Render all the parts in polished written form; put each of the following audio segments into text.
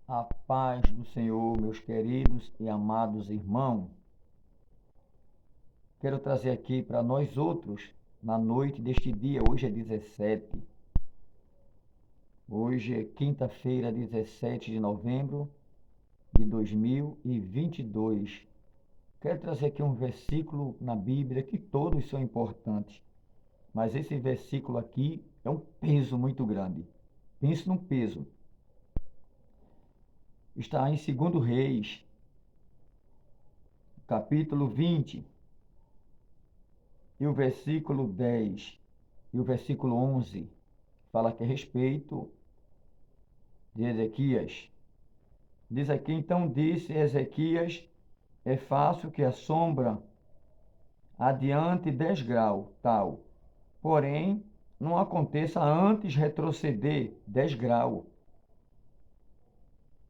A paz do Senhor, meus queridos e amados irmãos. Quero trazer aqui para nós outros, na noite deste dia, hoje é 17. Hoje é quinta-feira, 17 de novembro de 2022. Quero trazer aqui um versículo na Bíblia que todos são importantes, mas esse versículo aqui é um peso muito grande. Pense num peso. Está em 2 Reis, capítulo 20, e o versículo 10 e o versículo 11 fala aqui a respeito de Ezequias. Diz aqui: então disse Ezequias, é fácil que a sombra adiante 10 graus, tal, porém não aconteça antes retroceder 10 graus.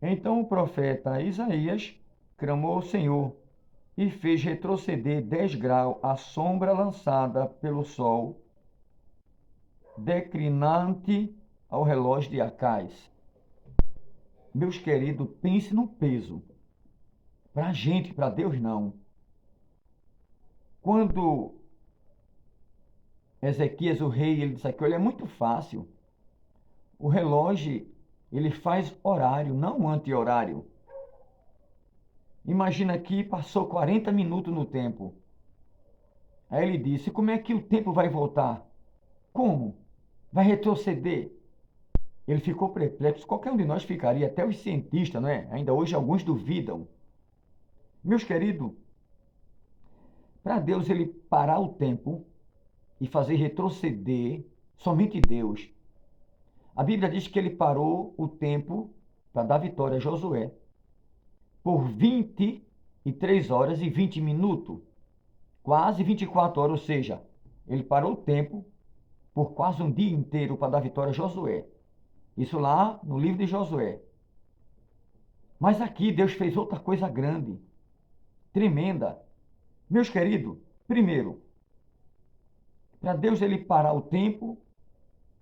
Então o profeta Isaías clamou ao Senhor e fez retroceder 10 graus a sombra lançada pelo sol, declinante ao relógio de Acais. Meus queridos, pense no peso. Para a gente, para Deus não. Quando Ezequias, o rei, ele disse aqui, olha, é muito fácil. O relógio, ele faz horário, não anti-horário. Imagina que passou 40 minutos no tempo. Aí ele disse, como é que o tempo vai voltar? Como? Vai retroceder? Ele ficou perplexo. Qualquer um de nós ficaria, até os cientistas, não é? Ainda hoje alguns duvidam. Meus queridos, para Deus ele parar o tempo e fazer retroceder, somente Deus. A Bíblia diz que ele parou o tempo para dar vitória a Josué por 23 horas e 20 minutos, quase 24 horas, ou seja, ele parou o tempo por quase um dia inteiro para dar vitória a Josué. Isso lá no livro de Josué. Mas aqui Deus fez outra coisa grande, tremenda. Meus queridos, primeiro, para Deus ele parar o tempo,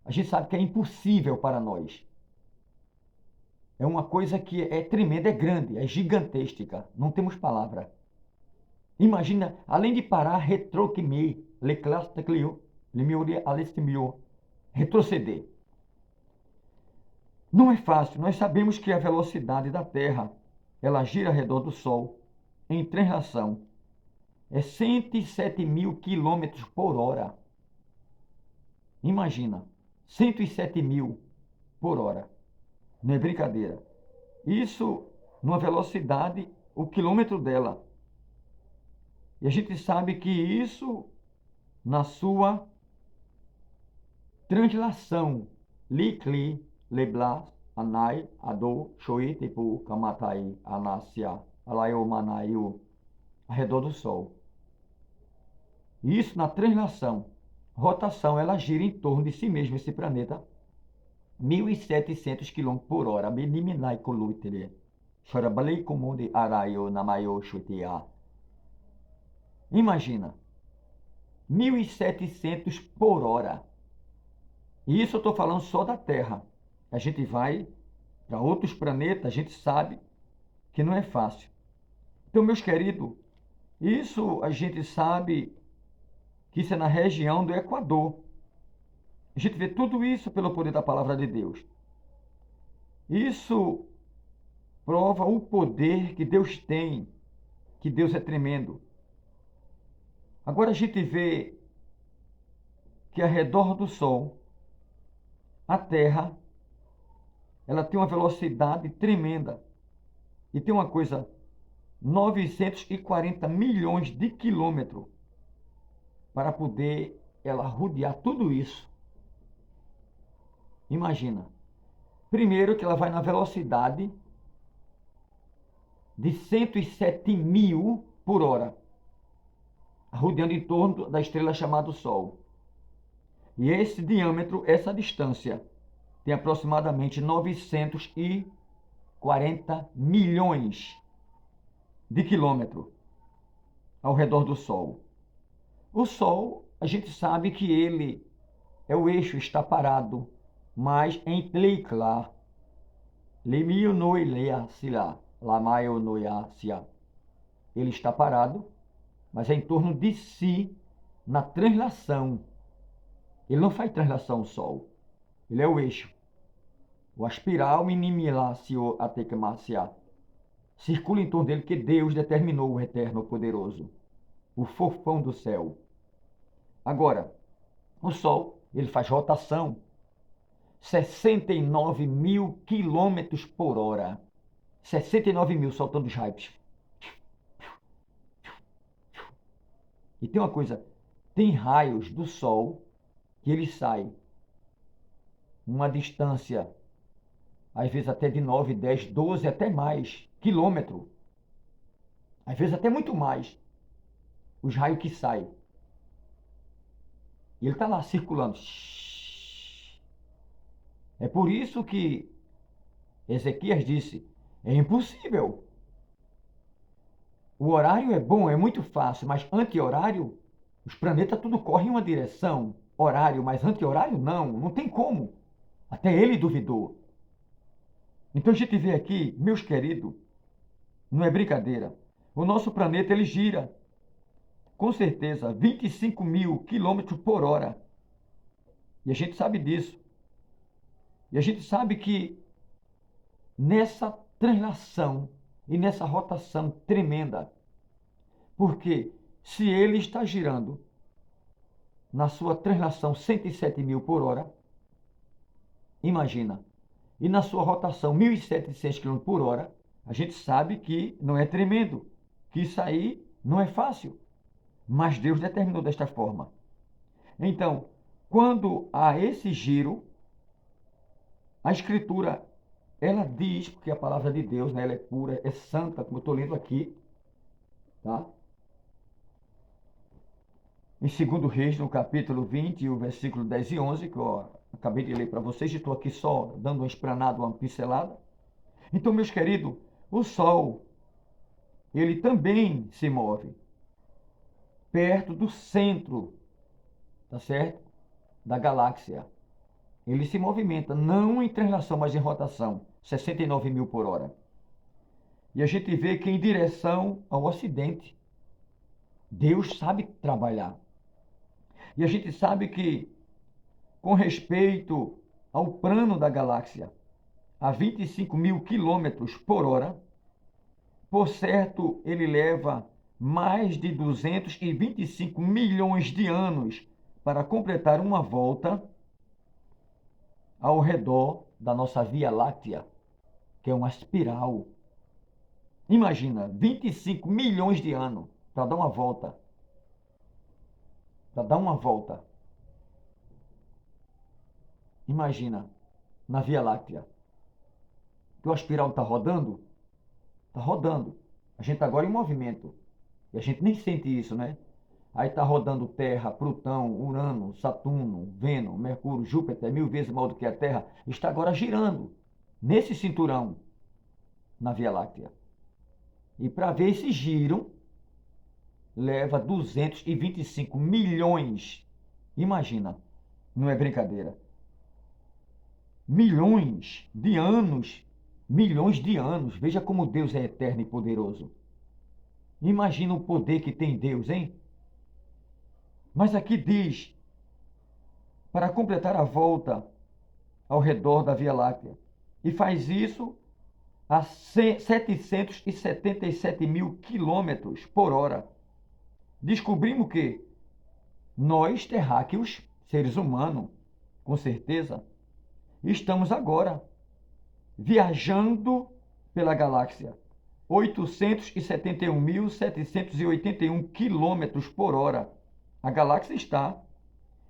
a gente sabe que é impossível para nós. É uma coisa que é tremenda, é grande, é gigantesca. Não temos palavra. Imagina, além de parar, retroceder, retroceder. Não é fácil. Nós sabemos que a velocidade da Terra, ela gira ao redor do Sol em translação. É 107 mil quilômetros por hora. Imagina, 107 mil por hora. Não é brincadeira. Isso numa velocidade, o quilômetro dela. E a gente sabe que isso, na sua translação, Likli, Leblas, Anai, Ado, Shoi, Tepu, Kamatai, Anasia, Alaio, Manaio, ao redor do Sol. Isso na translação. Rotação, ela gira em torno de si mesma, esse planeta, 1.700 km por hora. Beniminai Koluitere. Chorabalei Comundi Araio, Namayo, Shutia. Imagina, 1.700 por hora. E isso eu estou falando só da Terra. A gente vai para outros planetas, a gente sabe que não é fácil. Então, meus queridos, isso a gente sabe que isso é na região do Equador. A gente vê tudo isso pelo poder da palavra de Deus. Isso prova o poder que Deus tem, que Deus é tremendo. Agora a gente vê que ao redor do Sol, a Terra, ela tem uma velocidade tremenda. E tem uma coisa, 940 milhões de quilômetros para poder ela rodear tudo isso. Imagina. Primeiro que ela vai na velocidade de 107 mil por hora, rodeando em torno da estrela chamada Sol. E esse diâmetro, essa distância, tem aproximadamente 940 milhões de quilômetros ao redor do Sol. O Sol, a gente sabe que ele é o eixo, está parado, mas em Tleikla. Lemionoileacia, lamaionoiacia. Ele está parado, mas é em torno de si, na translação. Ele não faz translação ao Sol. Ele é o eixo. O aspiral minimilacio atecmacia. Circula em torno dele que Deus determinou, o eterno, o poderoso. O fofão do céu. Agora, o Sol, ele faz rotação 69 mil quilômetros por hora. 69 mil soltando os raios. E tem uma coisa, tem raios do Sol que ele sai uma distância, às vezes até de 9, 10, 12, até mais quilômetro. Às vezes até muito mais. Os raios que saem. E ele está lá circulando. É por isso que Ezequias disse, é impossível. O horário é bom, é muito fácil, mas anti-horário, os planetas tudo correm em uma direção. Horário, mas anti-horário não tem como. Até ele duvidou. Então a gente vê aqui, meus queridos, não é brincadeira. O nosso planeta, ele gira, com certeza, 25 mil quilômetros por hora. E a gente sabe disso. E a gente sabe que nessa translação e nessa rotação tremenda, porque se ele está girando na sua translação 107 mil por hora, imagina, e na sua rotação 1.700 km por hora, a gente sabe que não é tremendo, que isso aí não é fácil, mas Deus determinou desta forma. Então, quando há esse giro, a Escritura, ela diz, porque a palavra de Deus, né, ela é pura, é santa, como eu estou lendo aqui, tá? Em 2 Reis, no capítulo 20, o versículo 10 e 11, que eu acabei de ler para vocês, estou aqui só dando uma esplanada, uma pincelada. Então, meus queridos, o Sol, ele também se move perto do centro, tá certo? Da galáxia. Ele se movimenta, não em translação, mas em rotação, 69 mil por hora. E a gente vê que em direção ao Ocidente, Deus sabe trabalhar. E a gente sabe que, com respeito ao plano da galáxia, a 25 mil quilômetros por hora, por certo, ele leva mais de 225 milhões de anos para completar uma volta ao redor da nossa Via Láctea, que é uma espiral. Imagina, 25 milhões de anos para dar uma volta. Para dar uma volta. Imagina, na Via Láctea. Que o espiral está rodando? Está rodando. A gente está agora em movimento. E a gente nem sente isso, né? Aí está rodando Terra, Plutão, Urano, Saturno, Vênus, Mercúrio, Júpiter, 1000 vezes maior do que a Terra. Está agora girando nesse cinturão na Via Láctea. E para ver esse giro, leva 225 milhões. Imagina, não é brincadeira. Milhões de anos. Milhões de anos. Veja como Deus é eterno e poderoso. Imagina o poder que tem Deus, hein? Mas aqui diz, para completar a volta ao redor da Via Láctea. E faz isso a 777 mil quilômetros por hora. Descobrimos que nós, terráqueos, seres humanos, com certeza, estamos agora viajando pela galáxia. 871.781 quilômetros por hora. A galáxia está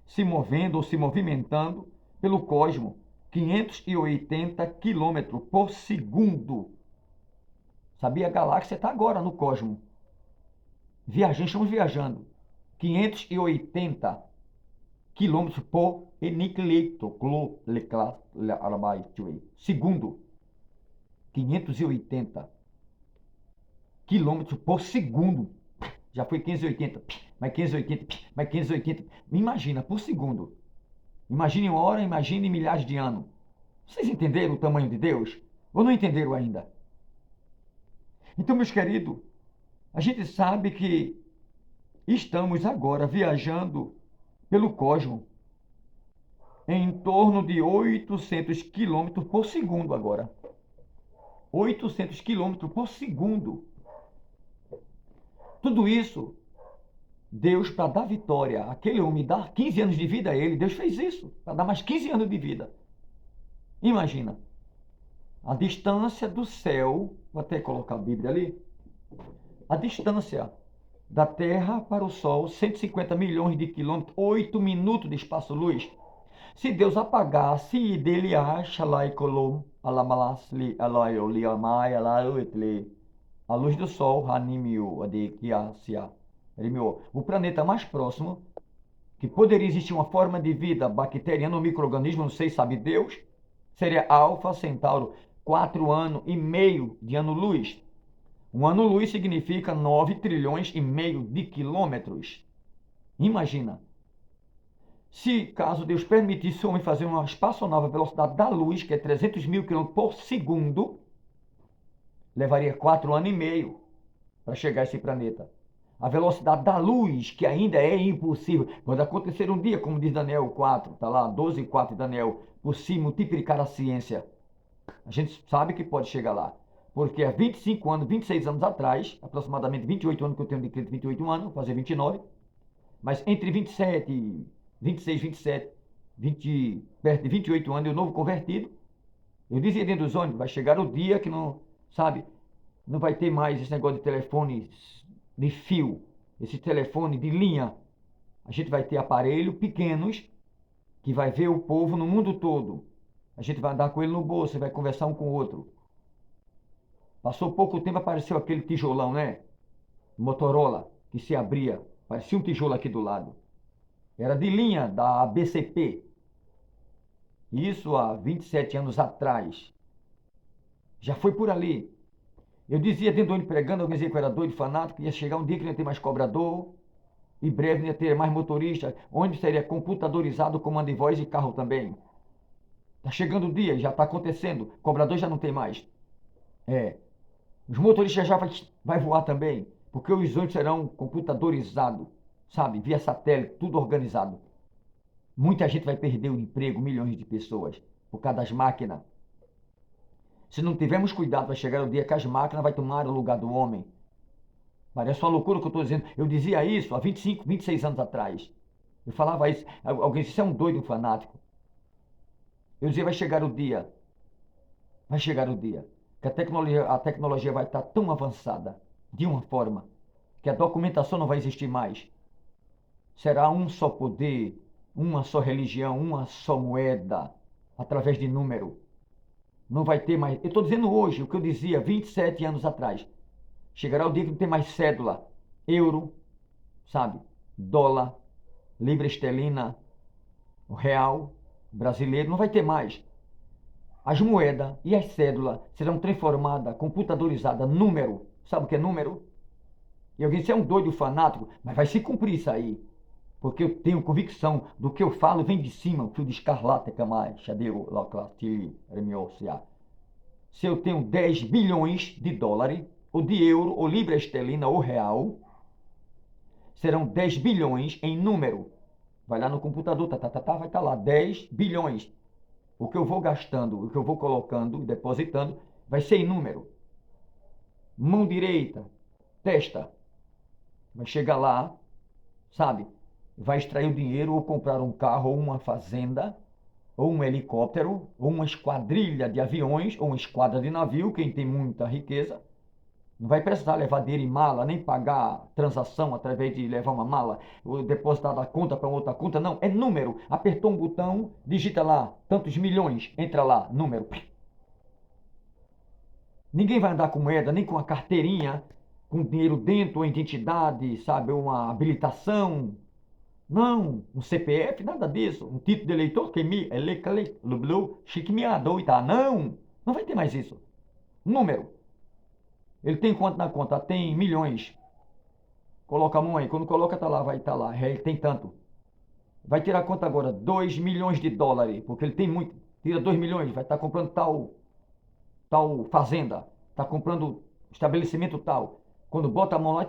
se movendo ou se movimentando pelo cosmos, 580 quilômetros por segundo. Sabia? A galáxia está agora no cosmos. Estamos viajando. 580 quilômetros por segundo. 580 quilômetros por segundo. Já foi 580, mais 580, mais 580. Imagina, por segundo. Imagine uma hora, imagine milhares de anos. Vocês entenderam o tamanho de Deus? Ou não entenderam ainda? Então, meus queridos, a gente sabe que estamos agora viajando pelo cosmos em torno de 800 quilômetros por segundo agora. 800 quilômetros por segundo. Tudo isso, Deus, para dar vitória àquele homem, dar 15 anos de vida a ele, Deus fez isso, para dar mais 15 anos de vida. Imagina, a distância do céu, vou até colocar a Bíblia ali, a distância da Terra para o Sol, 150 milhões de quilômetros, 8 minutos de espaço-luz. Se Deus apagasse dele acha lá e colom, alamalasli, alaioliamai, alaiotli, a luz do Sol, Hanimiu, Adekiasia, o planeta mais próximo, que poderia existir uma forma de vida bacteriana ou micro-organismo, não sei, sabe Deus, seria Alfa Centauro, 4 anos e meio de ano-luz. Um ano-luz significa 9 trilhões e meio de quilômetros. Imagina. Se, caso Deus permitisse o homem fazer uma espaçonave à velocidade da luz, que é 300 mil quilômetros por segundo, levaria 4 anos e meio para chegar a esse planeta. A velocidade da luz, que ainda é impossível. Pode acontecer um dia, como diz Daniel 4, está lá, 12:4 de Daniel, por se multiplicar a ciência. A gente sabe que pode chegar lá. Porque há 25 anos, 26 anos atrás, aproximadamente 28 anos que eu tenho de crente, 28 anos, vou fazer 29, mas entre 27, 26, 27, 20, perto de 28 anos, eu novo convertido, eu dizia dentro dos ônibus, vai chegar o dia que não, sabe, não vai ter mais esse negócio de telefone de fio, esse telefone de linha. A gente vai ter aparelhos pequenos que vai ver o povo no mundo todo. A gente vai andar com ele no bolso, vai conversar um com o outro. Passou pouco tempo, apareceu aquele tijolão, né? Motorola, que se abria. Parecia um tijolo aqui do lado. Era de linha da BCP. Isso há 27 anos atrás. Já foi por ali. Eu dizia dentro do ônibus pregando, alguém dizia que eu era doido, fanático, ia chegar um dia que não ia ter mais cobrador, em breve não ia ter mais motorista, ônibus seria computadorizado, comando de voz e carro também. Está chegando o dia, já está acontecendo, cobrador já não tem mais. Os motoristas já vai voar também, porque os ônibus serão computadorizados, sabe, via satélite, tudo organizado. Muita gente vai perder o emprego, milhões de pessoas, por causa das máquinas. Se não tivermos cuidado, vai chegar o dia que as máquinas vão tomar o lugar do homem. Parece uma loucura o que eu estou dizendo. Eu dizia isso há 25, 26 anos atrás. Eu falava isso. Alguém disse, você é um doido, um fanático. Eu dizia, vai chegar o dia, que a tecnologia vai estar tão avançada, de uma forma, que a documentação não vai existir mais. Será um só poder, uma só religião, uma só moeda, através de número. Não vai ter mais. Eu estou dizendo hoje o que eu dizia 27 anos atrás. Chegará o dia que não tem mais cédula, euro, sabe? Dólar, libra esterlina, o real brasileiro, não vai ter mais. As moedas e as cédulas serão transformadas, computadorizadas, número. Sabe o que é número? E alguém disse, é um doido fanático, mas vai se cumprir isso aí. Porque eu tenho convicção do que eu falo vem de cima, o fio de escarlate que mais, Xadeu, Laclati, Remiosia. Se eu tenho 10 bilhões de dólares, ou de euro, ou libra esterlina, ou real, serão 10 bilhões em número. Vai lá no computador, vai estar lá, 10 bilhões. O que eu vou gastando, o que eu vou colocando e depositando, vai ser em número. Mão direita, testa, vai chegar lá, sabe? Vai extrair o dinheiro ou comprar um carro ou uma fazenda, ou um helicóptero, ou uma esquadrilha de aviões, ou uma esquadra de navio, quem tem muita riqueza. Não vai precisar levar dinheiro em mala, nem pagar transação através de levar uma mala, ou depositar da conta para outra conta. Não, é número. Apertou um botão, digita lá, tantos milhões, entra lá, número. Ninguém vai andar com moeda, nem com uma carteirinha, com dinheiro dentro, uma identidade, sabe, uma habilitação. Não, um CPF, nada disso. Um título de eleitor que me não, não vai ter mais isso. Número. Ele tem quanto na conta? Tem milhões. Coloca a mão aí. Quando coloca, tá lá, vai estar lá. Ele tem tanto. Vai tirar a conta agora, 2 milhões de dólares, porque ele tem muito. Tira 2 milhões, vai estar comprando tal tal fazenda, está comprando estabelecimento tal. Quando bota a mão lá,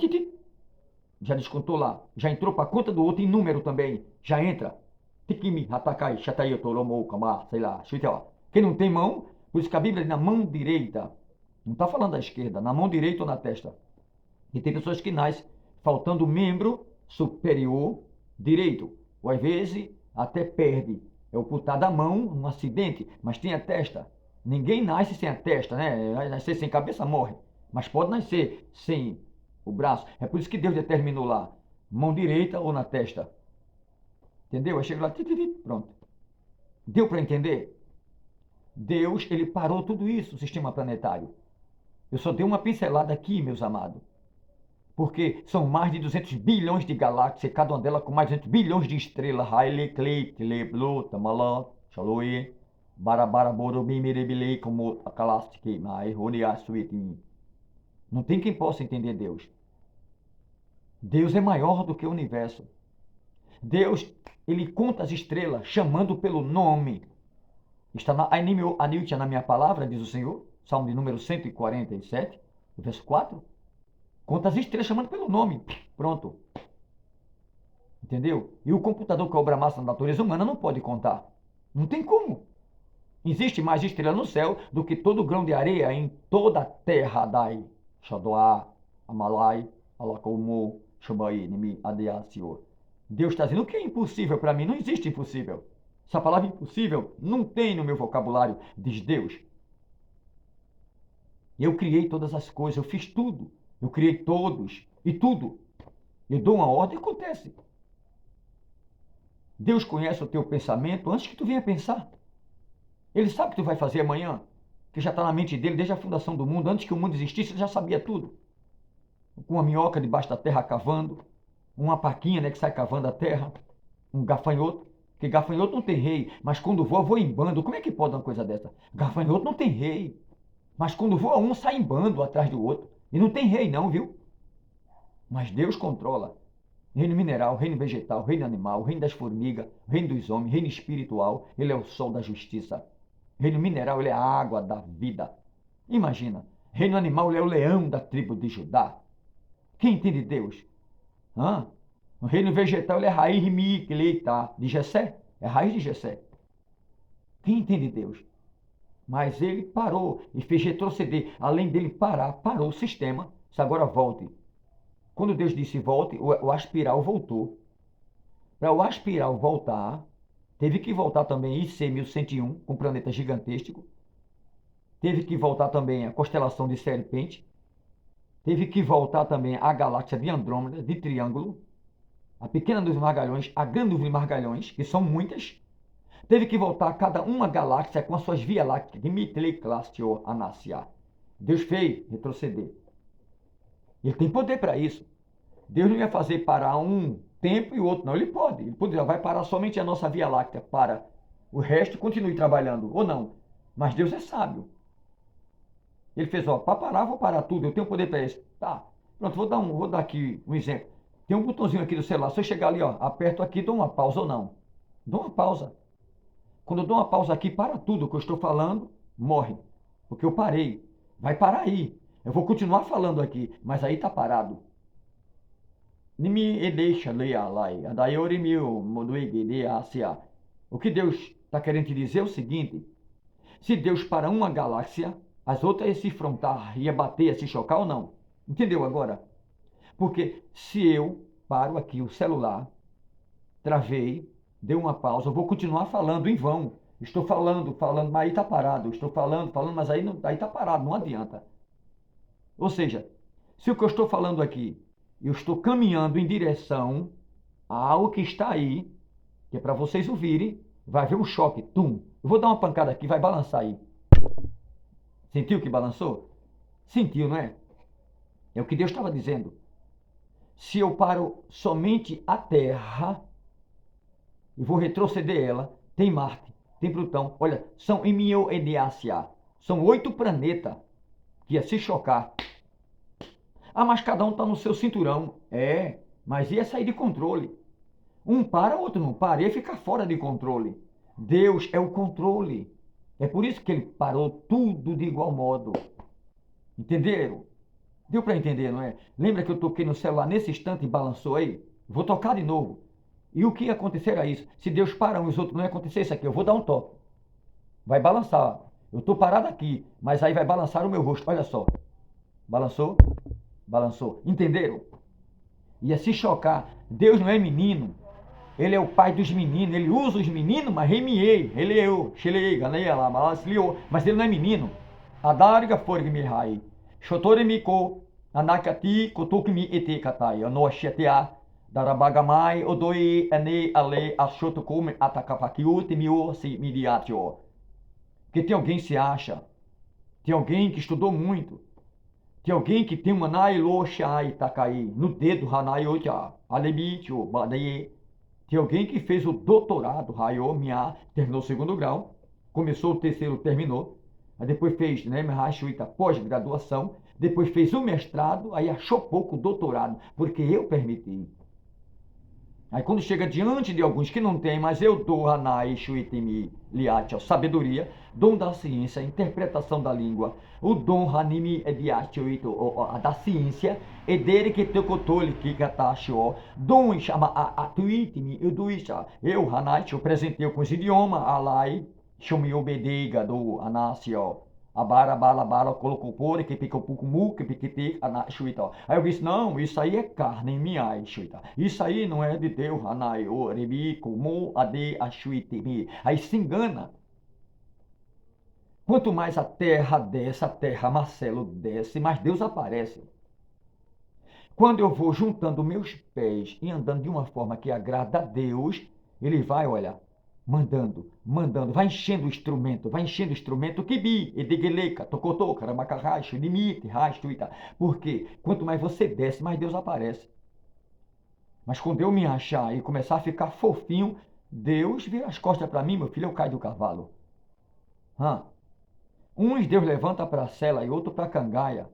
já descontou lá, já entrou para a conta do outro em número também, já entra. Tikimi, Hatakai, Shatai, Toromo, Kama, sei lá, Shuitewa. Quem não tem mão, por isso que a Bíblia diz na mão direita, não está falando da esquerda, na mão direita ou na testa. E tem pessoas que nascem faltando membro superior direito, ou às vezes até perde. É ocultar da mão num acidente, mas tem a testa. Ninguém nasce sem a testa, né? Nascer sem cabeça morre, mas pode nascer sem o braço. É por isso que Deus determinou lá, mão direita ou na testa. Entendeu? Aí chega lá, pronto. Deu para entender? Deus, ele parou tudo isso, o sistema planetário. Eu só dei uma pincelada aqui, meus amados. Porque são mais de 200 bilhões de galáxias, cada uma delas com mais de 200 bilhões de estrelas. Haile, Klei, Tle, Blu, Tamalã, Xaloe, Barabara, Borobi, Mirebilei, como a Kalastik, Mai, Roniá, Suiti. Não tem quem possa entender Deus. Deus é maior do que o universo. Deus, ele conta as estrelas, chamando pelo nome. Está na Aniutia na minha palavra, diz o Senhor, Salmo de número 147, verso 4. Conta as estrelas chamando pelo nome. Pronto. Entendeu? E o computador que obra massa na natureza humana não pode contar. Não tem como. Existe mais estrela no céu do que todo grão de areia em toda a terra. Dai, Shadoá, Amalai, Alakomo, Shobai, Nimi, Adeacior. Deus está dizendo o que é impossível para mim. Não existe impossível. Essa palavra impossível não tem no meu vocabulário, diz Deus. Eu criei todas as coisas, eu fiz tudo. Eu criei todos e tudo. Eu dou uma ordem e acontece. Deus conhece o teu pensamento antes que tu venha pensar. Ele sabe o que tu vai fazer amanhã, que já está na mente dele desde a fundação do mundo. Antes que o mundo existisse, ele já sabia tudo. Com uma minhoca debaixo da terra cavando, uma paquinha, né, que sai cavando a terra, um gafanhoto, porque gafanhoto não tem rei, mas quando voa em bando. Como é que pode uma coisa dessa? Gafanhoto não tem rei, mas quando voa um, sai em bando atrás do outro. E não tem rei não, viu? Mas Deus controla. Reino mineral, reino vegetal, reino animal, reino das formigas, reino dos homens, reino espiritual. Ele é o sol da justiça. Reino mineral, ele é a água da vida. Imagina. Reino animal, ele é o leão da tribo de Judá. Quem entende Deus? Hã? O reino vegetal, ele é a raiz de Jessé. É a raiz de Jessé. Quem entende Deus? Mas ele parou e fez retroceder. Além dele parar, parou o sistema. Se agora volte. Quando Deus disse volte, o aspiral voltou. Para o aspiral voltar, teve que voltar também IC 1101, com um planeta gigantesco. Teve que voltar também a constelação de Serpente. Teve que voltar também a galáxia de Andrômeda, de Triângulo. A pequena dos Margalhões, a grande dos Margalhões, que são muitas. Teve que voltar a cada uma galáxia com as suas Via Lácteas, de Mitleclastio Anasia. Deus fez retroceder. Ele tem poder para isso. Deus não ia fazer parar um tempo e o outro não. Ele pode. Ele poderia, vai parar somente a nossa Via Láctea para o resto continue trabalhando ou não. Mas Deus é sábio. Ele fez, ó, para parar, vou parar tudo. Eu tenho poder para isso. Tá. Pronto, vou dar aqui um exemplo. Tem um botãozinho aqui do celular. Se eu chegar ali, ó, aperto aqui, dou uma pausa ou não. Dou uma pausa. Quando eu dou uma pausa aqui, para tudo que eu estou falando, morre. Porque eu parei. Vai parar aí. Eu vou continuar falando aqui, mas aí está parado. O que Deus está querendo te dizer é o seguinte: se Deus para uma galáxia, as outras iam se enfrentar, ia bater, ia se chocar ou não? Entendeu agora? Porque se eu paro aqui o celular, travei, dei uma pausa, eu vou continuar falando em vão. Estou falando, mas aí está parado. Estou falando, mas aí está parado, não adianta. Ou seja, se o que eu estou falando aqui, eu estou caminhando em direção a algo que está aí, que é para vocês ouvirem, vai haver um choque, tum. Eu vou dar uma pancada aqui, vai balançar aí. Sentiu que balançou? Sentiu, não é? É o que Deus estava dizendo. Se eu paro somente a Terra e vou retroceder ela, tem Marte, tem Plutão. Olha, são Emioeneácia. São 8 planetas que ia se chocar. Ah, mas cada um está no seu cinturão. É, mas ia sair de controle. Um para, o outro não para. Ia ficar fora de controle. Deus é o controle. É por isso que ele parou tudo de igual modo. Entenderam? Deu para entender, não é? Lembra que eu toquei no celular nesse instante e balançou aí? Vou tocar de novo. E o que ia acontecer era isso. Se Deus para um e os outros não ia acontecer isso aqui, eu vou dar um toque. Vai balançar. Eu estou parado aqui, mas aí vai balançar o meu rosto. Olha só. Balançou? Balançou. Entenderam? Ia se chocar. Deus não é menino. Ele é o pai dos meninos. Ele usa os meninos, mas remiei. Ele é eu. Xelei, ganhei lá, mas ele não é menino. Adariga forg mi hai. Shotore miko. Anakati kotukmi ete katai. Anoxiatea. Darabagamai odoi ane ale ashotokume atakapakiute mio si midiatio. Porque tem alguém que se acha. Tem alguém que estudou muito. Tem alguém que tem uma nailoshai takai no dedo hanayocha. Alebicho, badaye. Tem alguém que fez o doutorado, Raio Mia, terminou o segundo grau, começou o terceiro, terminou, aí depois fez, né, pós-graduação, depois fez o mestrado, aí achou pouco o doutorado, porque eu permiti. Aí quando chega diante de alguns que não têm, mas eu dou Hanai Shuitimi Liatio, sabedoria, dom da ciência, interpretação da língua, o dom Hanimi Ediatioito, da ciência, e dele que tocotole que catachio, dom chama a tuitimi, eu Hanai, eu presentei com os idiomas, alai, chumi obedeiga do Anasio. Abara, bala, bala, colocou por, que pica o pucumu, que piquete, chuita. Aí eu disse, não, isso aí é carne, minha, chuita. Isso aí não é de Deus, anai, o rebi, como, ade, achuite, mi. Aí se engana. Quanto mais a terra desce, a terra Marcelo desce, mais Deus aparece. Quando eu vou juntando meus pés e andando de uma forma que agrada a Deus, ele vai, olha, mandando, mandando, vai enchendo o instrumento, kibi, edegeleca, tocotô, caramacarracho, limite, rasto e tal. Por quê? Quanto mais você desce, mais Deus aparece. Mas quando eu me achar e começar a ficar fofinho, Deus vira as costas para mim, meu filho, eu caio do cavalo. Uns Deus levanta para a cela e outro para a cangaia.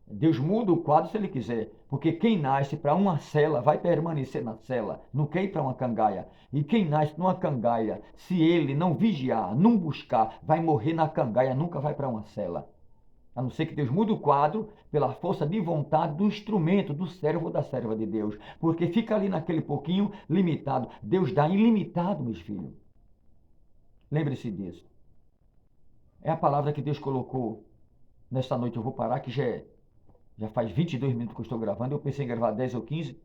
Deus muda o quadro se ele quiser, porque quem nasce para uma cela vai permanecer na cela, não quer ir para uma cangaia. E quem nasce numa cangaia, se ele não vigiar, não buscar, vai morrer na cangaia, nunca vai para uma cela. A não ser que Deus mude o quadro pela força de vontade do instrumento, do servo ou da serva de Deus. Porque fica ali naquele pouquinho limitado. Deus dá ilimitado, meus filhos. Lembre-se disso. É a palavra que Deus colocou nesta noite. Eu vou parar, que já faz 22 minutos que eu estou gravando. Eu pensei em gravar 10 ou 15,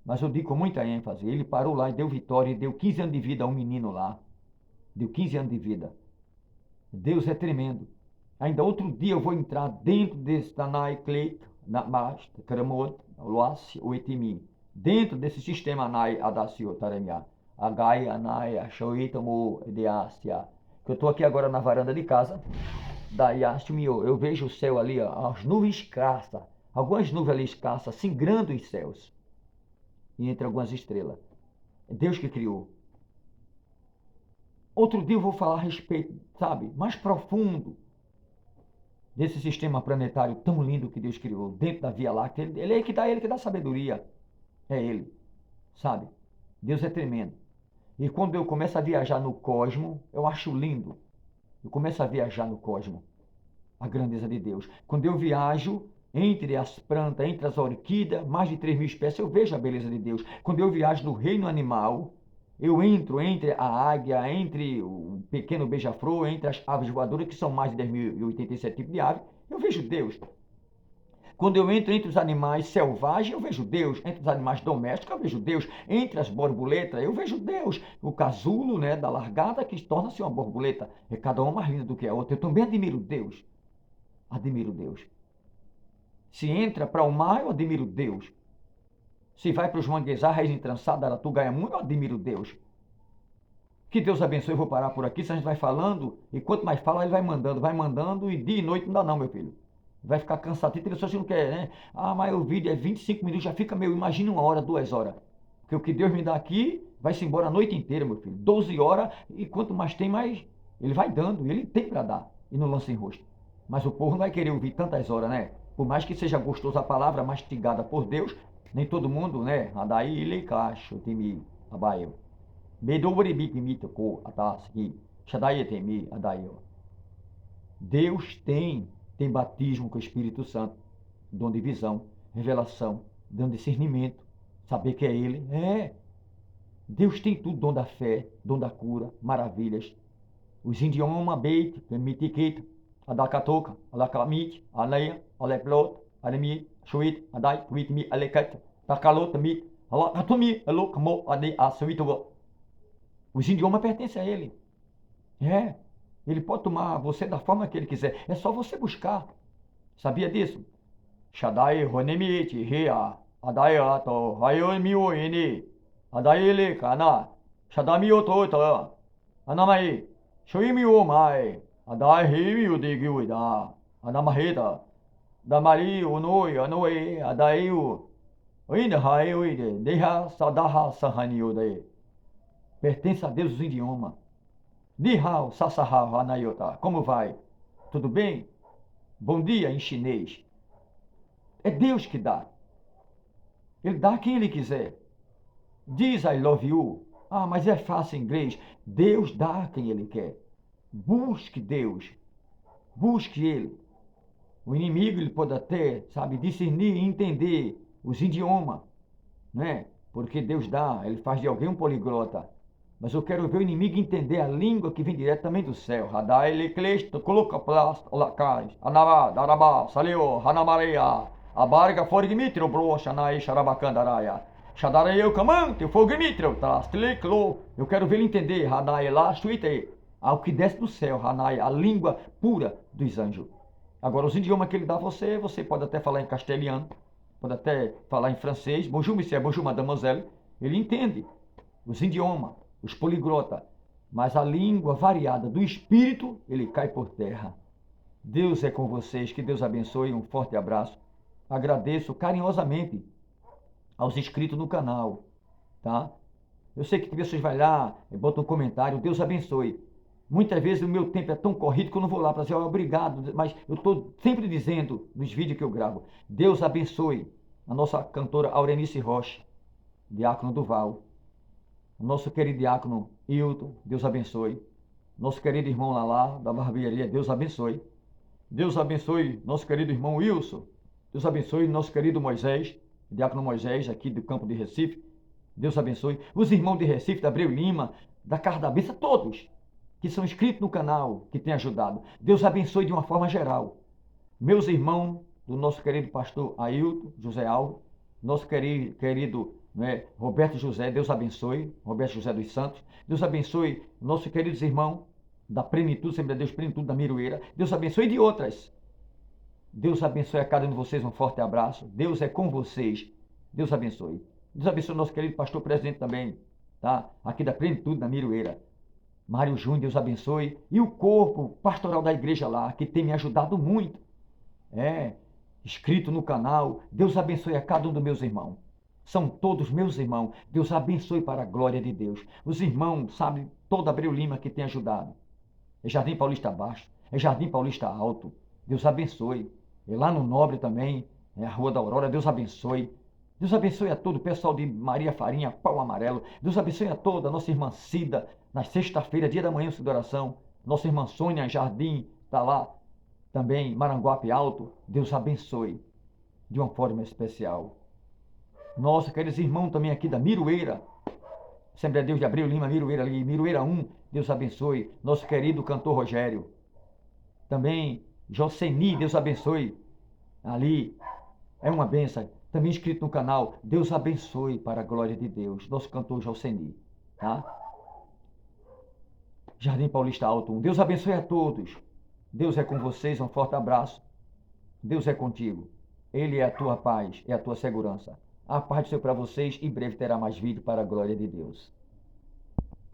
mas eu digo com muita ênfase. Ele parou lá e deu vitória, e deu 15 anos de vida a um menino lá. Deu 15 anos de vida. Deus é tremendo. Ainda outro dia eu vou entrar dentro desse Tanai Kleit, Namast, Kramot, Loas, Oetimi. Dentro desse sistema Anai Adasio Taremia. Agai, Anai, Ashoitamo, Deastia. Que eu estou aqui agora na varanda de casa. Daí, eu vejo o céu ali, ó, as nuvens escassas, algumas nuvens ali escassas, singrando os céus, e entre algumas estrelas. É Deus que criou. Outro dia eu vou falar a respeito, sabe, mais profundo, desse sistema planetário tão lindo que Deus criou, dentro da Via Láctea. Ele é ele que dá sabedoria. É Ele, sabe? Deus é tremendo. E quando eu começo a viajar no cosmo, eu acho lindo. Eu começo a viajar no cosmo. A grandeza de Deus. Quando eu viajo entre as plantas, entre as orquídeas, mais de 3.000 espécies, eu vejo a beleza de Deus. Quando eu viajo no reino animal, eu entro entre a águia, entre o pequeno beija-flor, entre as aves voadoras, que são mais de 10.087 tipos de aves, eu vejo Deus. Quando eu entro entre os animais selvagens, eu vejo Deus. Entre os animais domésticos, eu vejo Deus. Entre as borboletas, eu vejo Deus. O casulo, né, da largada, que torna-se uma borboleta. É cada uma mais linda do que a outra. Eu também admiro Deus. Admiro Deus. Se entra para o mar, eu admiro Deus. Se vai para os manguezais, entrançada, Aratugayamu, eu admiro Deus. Que Deus abençoe, eu vou parar por aqui, se a gente vai falando, e quanto mais fala, ele vai mandando, e dia e noite não dá não, meu filho. Vai ficar cansativo, tem pessoas que não querem, né? Ah, mas o vídeo é 25 minutos, já fica meio, imagina 1 hora, 2 horas. Porque o que Deus me dá aqui, vai-se embora a noite inteira, meu filho. 12 horas, e quanto mais tem, mais ele vai dando, ele tem para dar, e não lança em rosto. Mas o povo não vai querer ouvir tantas horas, né? Por mais que seja gostosa a palavra, mastigada por Deus, nem todo mundo, né? Adaí ele cacho, time, abaio. Bedobri bipimito ko atasi. Shaddai Etemi, Adai. Deus tem batismo com o Espírito Santo, dom de visão, revelação, dom de discernimento, saber que é Ele. Deus tem tudo, dom da fé, dom da cura, maravilhas. Os idiomas, beit, mitikit, adakatoka, alaklamit, aleia, aleplot, alemi, shuit, adai, witmi, alekat, takalot, mit, alakatumi, alokmo, ade, asuituwa. Os idiomas pertencem a Ele. Ele pode tomar você da forma que Ele quiser. É só você buscar. Sabia disso? Shaddai, Honemiti, Ria, Adayato, Hayomiu, Eni, Adaile, Kana, Shadamio, Tota, Anamai, Shoimiu, Mai, Adai, Himiu, Diguida, Anamaheta, Damari, Unoi, Anoe, Adaiu, Oina, Haioide, Deha, Sadaha, Sahaniude. Pertence a Deus os idiomas. Nihao, Sasahao, Anayota. Como vai? Tudo bem? Bom dia em chinês. É Deus que dá. Ele dá a quem Ele quiser. Diz I love you. Mas é fácil em inglês. Deus dá a quem Ele quer. Busque Deus. Busque Ele. O inimigo ele pode até, discernir e entender os idiomas, né? Porque Deus dá, Ele faz de alguém um poliglota. Mas eu quero ver o inimigo entender a língua que vem diretamente do céu. Hadai, Leclesto, Colocaplast, Olacais, Anavá, Darabá, Saleo, Hanamareia, Abarga, Forgimitro, Broshanai, Xarabacandaraya, Xadareu, Camante, Forgimitro, Trastleclo. Eu quero ver ele entender, Hadai, lá, Suite, ao que desce do céu, Hanai, a língua pura dos anjos. Agora, os idiomas que ele dá a você, você pode até falar em castelhano, pode até falar em francês, bonjour, monsieur, bonjour, mademoiselle. Ele entende os idiomas, os poliglotas, mas a língua variada do Espírito, ele cai por terra. Deus é com vocês, que Deus abençoe, um forte abraço. Agradeço carinhosamente aos inscritos no canal, tá? Eu sei que vocês vão lá, botam um comentário, Deus abençoe. Muitas vezes o meu tempo é tão corrido que eu não vou lá para dizer obrigado, mas eu estou sempre dizendo nos vídeos que eu gravo, Deus abençoe a nossa cantora Aurenice Rocha, diácono Duval, nosso querido diácono Hilton, Deus abençoe. Nosso querido irmão Lalá, da barbearia, Deus abençoe. Deus abençoe nosso querido irmão Wilson. Deus abençoe nosso querido Moisés, diácono Moisés, aqui do campo de Recife. Deus abençoe. Os irmãos de Recife, da Abreu Lima, da Casa da Benção, todos que são inscritos no canal, que têm ajudado. Deus abençoe de uma forma geral. Meus irmãos, do nosso querido pastor Ailton José Alves, nosso querido Roberto José, Deus abençoe, Roberto José dos Santos, Deus abençoe nossos queridos irmãos da Plenitude, Sempre Deus Plenitude da Miroeira, Deus abençoe de outras. Deus abençoe a cada um de vocês, um forte abraço, Deus é com vocês, Deus abençoe. Deus abençoe o nosso querido pastor presidente também, tá? Aqui da Plenitude da Miroeira, Mário Júnior, Deus abençoe, e o corpo pastoral da igreja lá, que tem me ajudado muito, inscrito no canal, Deus abençoe a cada um dos meus irmãos. São todos meus irmãos. Deus abençoe para a glória de Deus. Os irmãos, toda Abreu Lima que tem ajudado. É Jardim Paulista Baixo, é Jardim Paulista Alto. Deus abençoe. É lá no Nobre também, é a Rua da Aurora. Deus abençoe. Deus abençoe a todo o pessoal de Maria Farinha, Pau Amarelo. Deus abençoe a toda a nossa irmã Cida, na sexta-feira, dia da manhã, de oração. Nossa irmã Sônia Jardim, está lá também, Maranguape Alto. Deus abençoe de uma forma especial. Nossa, queridos irmãos também aqui da Miroeira, Assembleia de Deus de Abreu Lima, Miroeira ali, Miroeira 1, Deus abençoe. Nosso querido cantor Rogério. Também Joceni, Deus abençoe. Ali, é uma benção. Também inscrito no canal, Deus abençoe para a glória de Deus. Nosso cantor Joceni, tá? Jardim Paulista Alto 1, Deus abençoe a todos. Deus é com vocês, um forte abraço. Deus é contigo. Ele é a tua paz, é a tua segurança. A paz do Senhor para vocês, em breve terá mais vídeo para a glória de Deus.